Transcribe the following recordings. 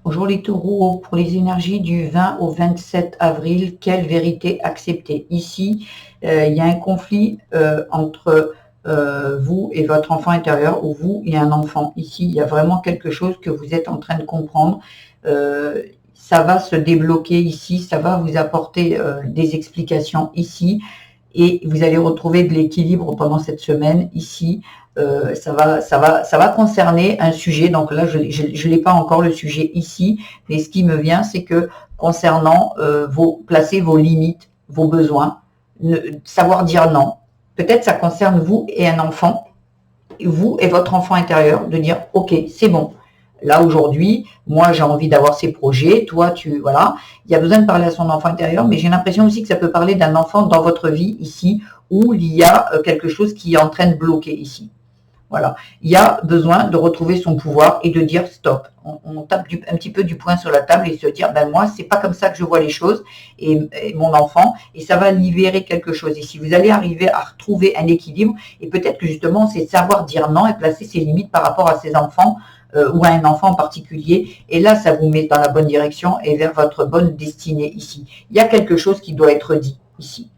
Bonjour les taureaux, pour les énergies du 20 au 27 avril, quelle vérité accepter? Ici, il y a un conflit entre vous et votre enfant intérieur, ou vous et un enfant. Ici, il y a vraiment quelque chose que vous êtes en train de comprendre. Ça va se débloquer ici, ça va vous apporter des explications ici, et vous allez retrouver de l'équilibre pendant cette semaine ici. Ça va concerner un sujet. Donc là, je n'ai pas encore le sujet ici, mais ce qui me vient, c'est que concernant placer vos limites, vos besoins, savoir dire non. Peut-être ça concerne vous et un enfant, vous et votre enfant intérieur, de dire ok, c'est bon. Là aujourd'hui, moi j'ai envie d'avoir ces projets, toi voilà, il y a besoin de parler à son enfant intérieur, mais j'ai l'impression aussi que ça peut parler d'un enfant dans votre vie ici, où il y a quelque chose qui est en train de bloquer ici. Voilà, il y a besoin de retrouver son pouvoir et de dire stop. On tape un petit peu du poing sur la table et se dire, ben moi, c'est pas comme ça que je vois les choses, et mon enfant, et ça va libérer quelque chose. Et si vous allez arriver à retrouver un équilibre, et peut-être que justement, c'est savoir dire non et placer ses limites par rapport à ses enfants, ou à un enfant en particulier, et là, ça vous met dans la bonne direction et vers votre bonne destinée ici. Il y a quelque chose qui doit être dit ici.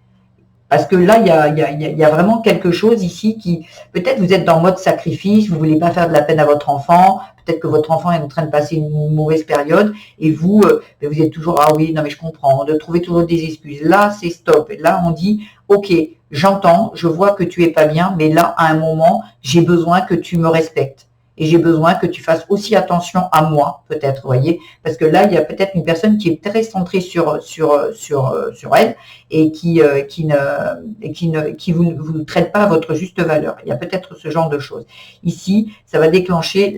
Parce que là, il y a vraiment quelque chose ici qui, peut-être vous êtes dans le mode sacrifice, vous ne voulez pas faire de la peine à votre enfant, peut-être que votre enfant est en train de passer une mauvaise période, et vous, vous êtes toujours, ah oui, non mais je comprends, de trouver toujours des excuses. Là, c'est stop. Et là, on dit, ok, j'entends, je vois que tu es pas bien, mais là, à un moment, j'ai besoin que tu me respectes. Et j'ai besoin que tu fasses aussi attention à moi, peut-être, vous voyez, parce que là, il y a peut-être une personne qui est très centrée sur elle, et qui vous traite pas à votre juste valeur. Il y a peut-être ce genre de choses. Ici, ça va déclencher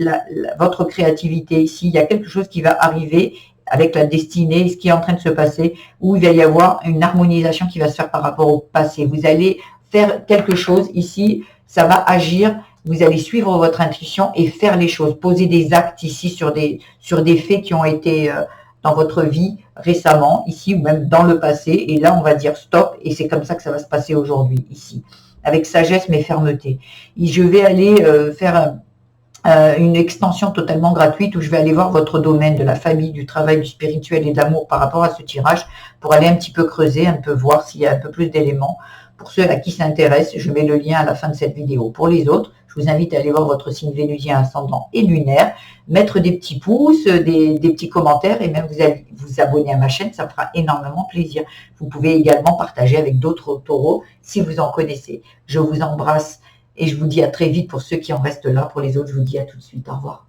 votre créativité. Ici, il y a quelque chose qui va arriver avec la destinée, ce qui est en train de se passer, où il va y avoir une harmonisation qui va se faire par rapport au passé. Vous allez faire quelque chose ici, ça va agir. Vous allez suivre votre intuition et faire les choses, poser des actes ici sur des faits qui ont été dans votre vie récemment, ici, ou même dans le passé. Et là, on va dire stop, et c'est comme ça que ça va se passer aujourd'hui, ici, avec sagesse mais fermeté. Et je vais aller faire une extension totalement gratuite où je vais aller voir votre domaine de la famille, du travail, du spirituel et de l'amour par rapport à ce tirage, pour aller un petit peu creuser, un peu voir s'il y a un peu plus d'éléments. Pour ceux à qui ça intéresse, je mets le lien à la fin de cette vidéo. Pour les autres, je vous invite à aller voir votre signe vénusien, ascendant et lunaire, mettre des petits pouces, des petits commentaires, et même vous abonner à ma chaîne, ça me fera énormément plaisir. Vous pouvez également partager avec d'autres taureaux si vous en connaissez. Je vous embrasse et je vous dis à très vite pour ceux qui en restent là. Pour les autres, je vous dis à tout de suite. Au revoir.